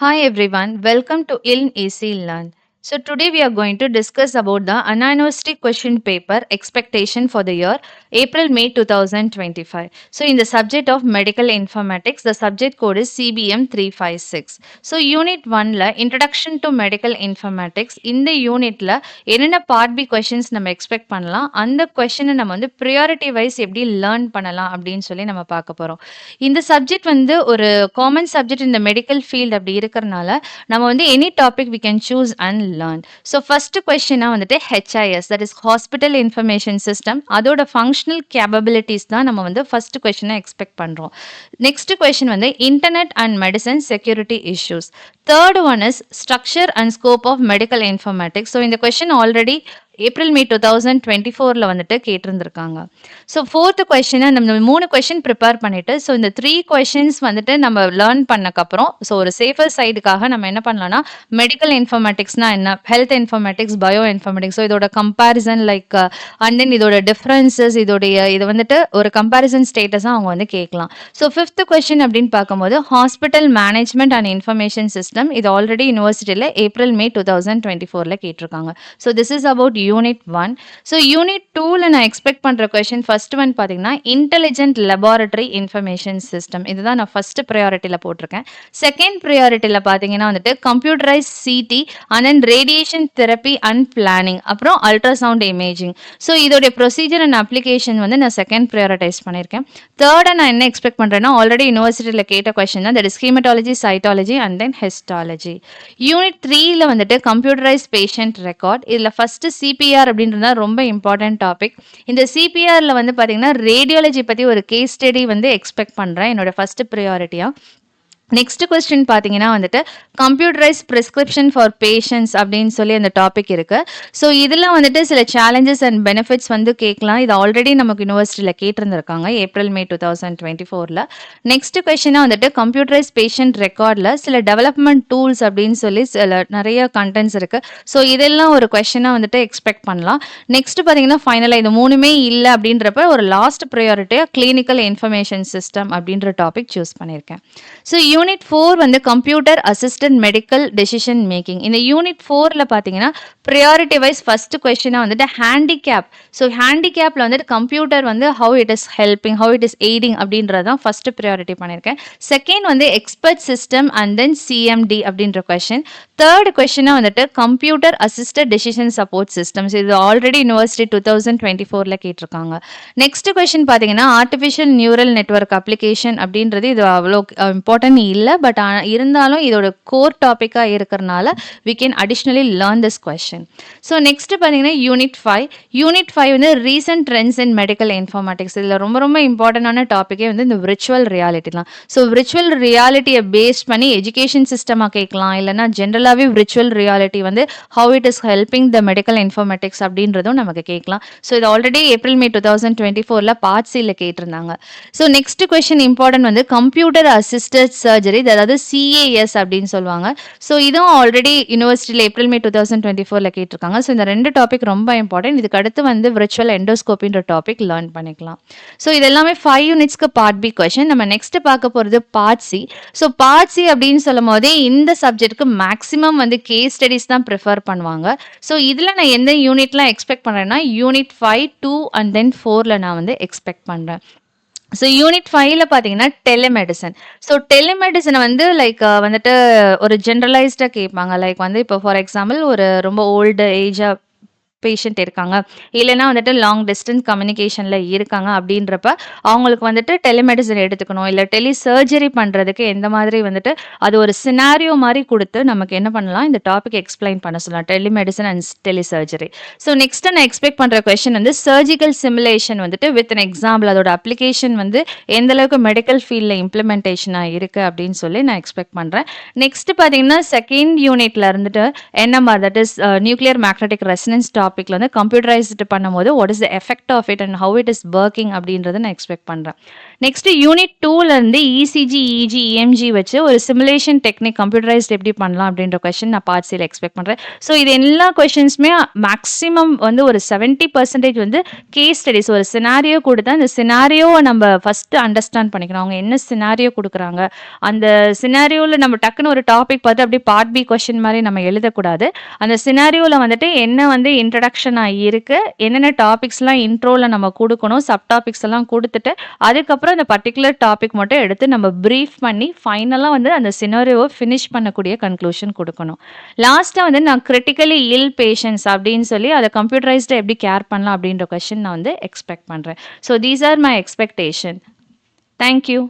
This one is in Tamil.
Hi everyone, welcome to Ilm Easy Learn. So today we are going to discuss about the University question paper expectation for the year April-May 2025. So in the subject of medical informatics, the subject code is CBM 356. So unit 1 la introduction to medical informatics இந்த யூனிட்ல என்னென்ன பார்ட் பி கொஸ்டின்ஸ் நம்ம எக்ஸ்பெக்ட் பண்ணலாம் அந்த கொஸ்டினை நம்ம வந்து ப்ரியாரிட்டி வைஸ் எப்படி லேர்ன் பண்ணலாம் அப்படின்னு சொல்லி நம்ம பார்க்க போறோம். இந்த சப்ஜெக்ட் வந்து ஒரு காமன் சப்ஜெக்ட் இந்த மெடிக்கல் ஃபீல்ட் அப்படி இருக்கிறனால நம்ம வந்து any topic we can choose and learn. So first கொஸ்டினா வந்துட்டு HIS that is hospital information system அதோட ஃபங்க்ஷனல் கேப்பபிலிட்டிஸ் தான் நம்ம வந்து ஃபர்ஸ்ட் கொஸ்டினை எக்ஸ்பெக்ட் பண்ணுறோம். நெக்ஸ்ட் கொஸ்டின் வந்து internet and medicine security issues. Third one is structure and scope of medical informatics. So இந்த கொஸ்டின் ஆல்ரெடி ஏப்ரல்-மே 2024 வந்துட்டு கேட்டிருந்திருக்காங்க. ஸோ ஃபோர்த் கொஸ்டினை நம்ம 3 கொஸ்டின் ப்ரிப்பேர் பண்ணிட்டு ஸோ இந்த 3 கொஸ்டின்ஸ் வந்துட்டு நம்ம லேர்ன் பண்ணக்கப்புறம் ஸோ ஒரு சேஃபர் சைடுக்காக நம்ம என்ன பண்ணலாம்னா மெடிக்கல் இன்ஃபர்மேட்டிக்ஸ்னா என்ன, health informatics, bio informatics, so இதோட கம்பேரிசன் லைக் அண்ட் தென் இதோட டிஃப்ரென்சஸ் இது வந்துட்டு ஒரு கம்பேரிசன் ஸ்டேட்டஸாக அவங்க வந்து கேட்கலாம். ஸோ ஃபிஃப்த் கொஸ்டின் அப்படின்னு பார்க்கும்போது hospital management and information system. இது ஆல்ரெடி யூனிவர்சிட்டியில் ஏப்ரல்-மே 2024 கேட்டிருக்காங்க. So this is about unit 1. So unit 2ல நான் எக்ஸ்பெக்ட் பண்ணுற கொஸ்டின் ஃபர்ஸ்ட் ஒன் பார்த்தீங்கன்னா இன்டெலிஜென்ட் லெபார்டரி இன்ஃபர்மேஷன் சிஸ்டம். இதுதான் நான் ஃபர்ஸ்ட் ப்ரையாரிட்டியில் போட்டிருக்கேன். செகண்ட் ப்ரையாரிட்டியில் பார்த்தீங்கன்னா வந்துட்டு computerise CT and then radiation therapy and planning, அப்புறம் அல்ட்ராசவுண்ட் இமேஜிங். ஸோ இதோடைய ப்ரொசீஜர் அண்ட் அப்ளிகேஷன் வந்து நான் செகண்ட் ப்ரையாரிட்டைஸ் பண்ணியிருக்கேன். தேர்டை நான் என்ன எக்ஸ்பெக்ட் பண்ணுறேன்னா ஆல்ரெடி யூனிவர்சிட்டியில் கேட்ட கொஸ்டின் தான், that is haematology, cytology and then histology. Unit 3ல வந்துட்டு கம்ப்யூட்டரைஸ் பேஷண்ட் ரெக்கார்ட். இதில் ஃபர்ஸ்ட் சிபிஆர் அப்படின்றது ரொம்ப இம்பார்ட்டன்ட் டாபிக். இந்த சிபிஆர்ல வந்து பார்த்தீங்கன்னா ரேடியாலஜி பற்றி ஒரு கேஸ் ஸ்டடி வந்து எக்ஸ்பெக்ட் பண்ணுறேன் என்னோட ஃபர்ஸ்ட் ப்ரையாரிட்டியா. நெக்ஸ்ட் கொஸ்டின் பார்த்தீங்கன்னா வந்துட்டு கம்ப்யூட்டரைஸ் ப்ரிஸ்கிரிப்ஷன் ஃபார் பேஷண்ட்ஸ் அப்படின்னு சொல்லி அந்த டாபிக் இருக்கு. ஸோ இதில் வந்துட்டு சில சேலஞ்சஸ் அண்ட் பெனிஃபிட்ஸ் வந்து கேட்கலாம். இது ஆல்ரெடி நமக்கு யூனிவர்சிட்டியில் கேட்டிருந்திருக்காங்க ஏப்ரல்-மே 2024. நெக்ஸ்ட் கொஸ்டினாக வந்துட்டு கம்ப்யூட்டரைஸ் பேஷண்ட் ரெக்கார்டில் சில டெவலப்மெண்ட் டூல்ஸ் அப்படின்னு சொல்லி சில நிறைய கண்டென்ட்ஸ் இருக்கு. ஸோ இதெல்லாம் ஒரு கொஸ்டினாக வந்துட்டு எக்ஸ்பெக்ட் பண்ணலாம். நெக்ஸ்ட் பார்த்தீங்கன்னா ஃபைனலாக இது மூணுமே இல்லை அப்படின்றப்ப ஒரு லாஸ்ட் ப்ரையாரிட்டியாக கிளினிக்கல் இன்ஃபர்மேஷன் சிஸ்டம் அப்படின்ற டாபிக் சூஸ் பண்ணியிருக்கேன். ஸோ யூனிட் 4 வந்து computer assistant medical decision making. இந்த யூனிட் 4ல பார்த்தீங்கன்னா ப்ரியாரிட்டி வைஸ் ஃபர்ஸ்ட் கொஸ்டினாக வந்துட்டு ஹேண்டிகேப். ஸோ ஹேண்டிகேப்பில் வந்துட்டு கம்ப்யூட்டர் வந்து how it is helping, how it is aiding அப்படின்றது தான் ஃபர்ஸ்ட் ப்ரியாரிட்டி பண்ணியிருக்கேன். செகண்ட் வந்து expert system and then CMD அப்படின்ற கொஸ்டின். தேர்ட் கொஸ்டினாக வந்துட்டு computer assisted decision support systems. இது ஆல்ரெடி யூனிவர்சிட்டி 2024 கேட்டிருக்காங்க. நெக்ஸ்ட் கொஸ்டின் பார்த்தீங்கன்னா ஆர்டிஃபிஷியல் நியூரல் நெட்வொர்க் அப்ளிகேஷன் அப்படின்றது இது அவ்வளோ இம்பார்ட்டன்ட் இல்லை, பட் இருந்தாலும் இதோட கோர் டாப்பிக்காக இருக்கிறனால we can additionally learn this question. So next பார்த்தீங்கன்னா யூனிட் 5. யூனிட் 5 வந்து recent trends in medical informatics. இதில் ரொம்ப ரொம்ப இம்பார்ட்டண்டான டாப்பிக்கே வந்து இந்த விர்ச்சுவல் ரியாலிட்டி தான். ஸோ விர்ச்சுவல் ரியாலிட்டியை பேஸ் பண்ணி எஜுகேஷன் சிஸ்டமாக கேட்கலாம், இல்லைனா ஜென்ரலாகவே விர்ச்சுவல் ரியாலிட்டி வந்து how it is helping the medical informatics அப்படின்றதும் நமக்கு கேட்கலாம். ஸோ இது ஆல்ரெடி ஏப்ரல்-மே 2024 பார்ட் சியில் கேட்டிருந்தாங்க. ஸோ நெக்ஸ்ட் கொஸ்டின் இம்பார்ட்டன்ட் வந்து கம்ப்யூட்டர் அசிஸ்டட் சர்ஜரி, அதாவது சிஏஎஸ் அப்படின்னு சொல்லுவாங்க. ஸோ இதுவும் ஆல்ரெடி யூனிவர்சிட்டியில் ஏப்ரல்-மே 2024 கேட்டிருக்காங்க. ஸோ இந்த ரெண்டு டாபிக் ரொம்ப இம்பார்ட்டன்ட். இதுக்கு அடுத்து வந்து விர்ச்சுவல் எண்டோஸ்கோப்பின்ற டாபிக் லேர்ன் பண்ணிக்கலாம். ஸோ இது எல்லாமே 5 யூனிட்ஸ்க்கு பார்ட் பி கொஸ்டின். நம்ம நெக்ஸ்ட் பார்க்க போகிறது part C. So part C அப்படின்னு சொல்லும் போதே இந்த சப்ஜெக்ட்டுக்கு மேக்ஸிமம் வந்து கேஸ் ஸ்டடிஸ் தான் ப்ரிஃபர் பண்ணுவாங்க. ஸோ இதில் நான் எந்த யூனிட்லாம் எக்ஸ்பெக்ட் பண்ணுறேன்னா யூனிட் 5, 2 அண்ட் தென் 4ல நான் வந்து எக்ஸ்பெக்ட் பண்ணுறேன். ஸோ யூனிட் 5ல பார்த்தீங்கன்னா டெலிமெடிசன். ஸோ டெலிமெடிசனை வந்து வந்துட்டு ஒரு ஜென்ரலைஸ்டாக கேட்பாங்க. வந்து இப்போ ஃபார் எக்ஸாம்பிள் ஒரு ரொம்ப ஓல்டு ஏஜாக பேஷண்ட் இருக்காங்க, இல்லைன்னா வந்துட்டு லாங் டிஸ்டன்ஸ் கம்யூனிகேஷனில் இருக்காங்க அப்படின்றப்ப அவங்களுக்கு வந்துட்டு டெலிமெடிசன் எடுத்துக்கணும், இல்லை டெலி சர்ஜரி பண்ணுறதுக்கு எந்த மாதிரி வந்துட்டு அது ஒரு சினாரியோ மாதிரி கொடுத்து நமக்கு என்ன பண்ணலாம், இந்த டாபிக் எக்ஸ்பிளைன் பண்ண சொல்லலாம், telemedicine and tele surgery. So next நான் எக்ஸ்பெக்ட் பண்ணுற கொஸ்டின் வந்து சர்ஜிக்கல் சிமுலேஷன் வந்துட்டு வித் அன் எக்ஸாம்பிள், அதோட அப்ளிகேஷன் வந்து எந்த அளவுக்கு மெடிக்கல் ஃபீல்டில் இம்ப்ளிமெண்டேஷனாக இருக்குது அப்படின்னு சொல்லி நான் எக்ஸ்பெக்ட் பண்ணுறேன். நெக்ஸ்ட் பார்த்தீங்கன்னா செகண்ட் யூனிட்ல இருந்துட்டு NMR, that is nuclear magnetic resonance topic டாபிக்ல வந்து கம்ப்யூட்டரைஸ்டு பண்ணும்போது what is the effect of it and how it is working அப்படின்றத நான் எக்ஸ்பெக்ட் பண்ணுறேன். நெக்ஸ்ட் யூனிட் 2ல இருந்து இசிஜி, இஜி, இஎம்ஜி வச்சு ஒரு சிமுலேஷன் டெக்னிக் கம்ப்யூட்டரைஸ்ட் எப்படி பண்ணலாம் அப்படின்ற கொஸ்டின் நான் பார்ட் சில எக்ஸ்பெக்ட் பண்ணுறேன். ஸோ இது எல்லா கொஸ்டின்ஸுமே மேக்ஸிமம் வந்து ஒரு 70% வந்து கேஸ் ஸ்டடிஸ், ஒரு சினாரியோ கொடுத்தா அந்த சினாரியோவை நம்ம ஃபஸ்ட்டு அண்டர்ஸ்டாண்ட் பண்ணிக்கணும். அவங்க என்ன சினாரியோ கொடுக்குறாங்க, அந்த சினாரியோவில் நம்ம டக்குன்னு ஒரு டாபிக் பார்த்து அப்படியே பார்ட் பி கொஸ்டின் மாதிரி நம்ம எழுதக்கூடாது. அந்த சினாரியோவில் வந்துட்டு என்ன வந்து இன்ட்ரடக்ஷன் ஆகியிருக்கு, என்னென்ன டாபிக்ஸ்லாம் இன்ட்ரோவில் நம்ம கொடுக்கணும், சப் டாபிக்ஸ் எல்லாம் கொடுத்துட்டு அதுக்கப்புறம் அந்த பர்டிகுலர் டாபிக் மட்டும் எடுத்து நம்ம ப்ரீஃப் பண்ணி ஃபைனலாக வந்து அந்த சினாரியோவை ஃபினிஷ் பண்ணக்கூடிய கன்க்ளூஷன் கொடுக்கணும். லாஸ்ட்டாக வந்து நான் கிரிட்டிக்கலி இல் பேஷன்ஸ் அப்படின்னு சொல்லி அதை கம்ப்யூட்டரைஸ்டு எப்படி கேர் பண்ணலாம் அப்படின்ற கொஸ்டின் நான் வந்து எக்ஸ்பெக்ட் பண்ணுறேன். So these are my expectation. Thank you.